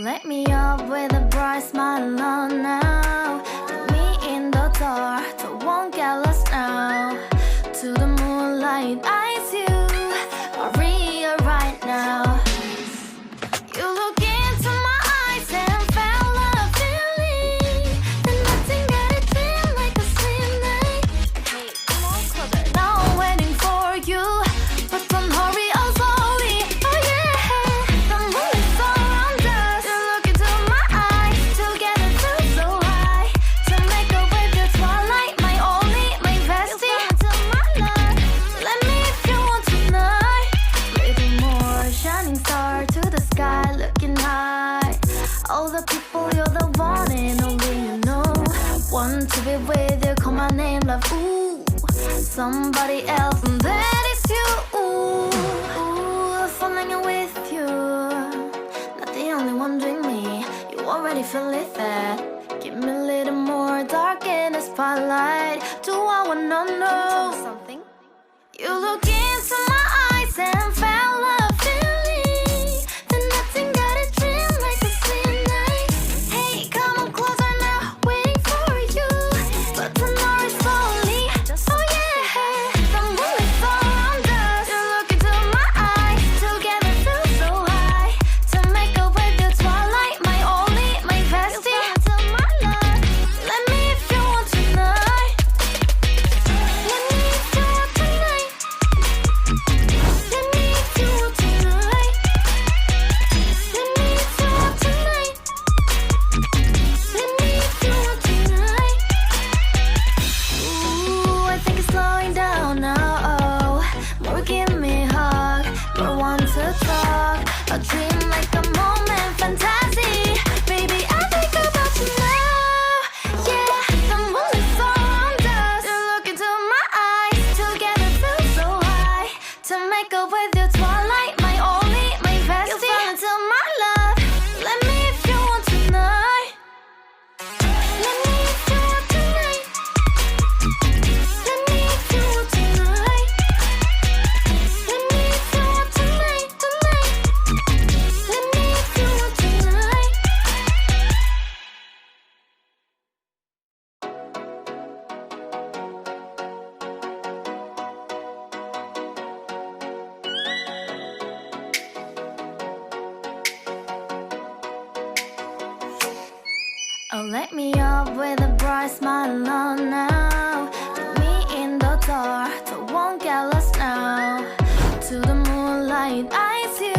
Let me up with a bright smile on now. Put me in the dark, so won't get lost now. To the moonlight, eyes you, Maria right now. You look into my eyes and felt a feeling that nothing got it feel like a slim night. Hey, come on closer. Now I'm waiting for you, but don't hurry, oh slowly. Oh yeah, the moon is around us. You look into my eyes, together feel so high. To make a way through twilight, my only, my bestie. You fell into my love. Let me if you want tonight. Little more shining star to the sky, looking high. All the people, you're the one and only you know. Want to be with you, call my name, love. Ooh, somebody else, and that is you. Ooh, falling in with you. Not the only one doing me. You already feel it there. Give me a little more dark in the spotlight. Do I wanna know something? You look into my eyes and felt a feeling that nothing got a dream like a slim night. Hey, come on closer now, waiting for you, but tomorrow is slowly. Oh yeah, the moon is around us. You look into my eyes, together feel so high. To make a way through twilight, my only, my bestie. You fell into my love. Let me if you want tonight. Let me if you want tonight. Let me if you want tonight. Let me if you want tonight. Let me if you want tonight. Ooh, I think it's slowing down now. Oh, more give me a hug, more want to talk. A dream like a moment, fantasy. Baby, I think about you now. Yeah, the moon is around us. You look into my eyes, together feel so high. To make a way through twilight, my only, my bestie. You fell into my love. Let me if you want tonight. Let me if you want tonight. Let me if you want tonight. Let me if you want tonight, tonight. Let me if you want tonight. Oh, let me up with a bright smile on now. Put me in the dark, so won't get lost now. To the moonlight, eyes you.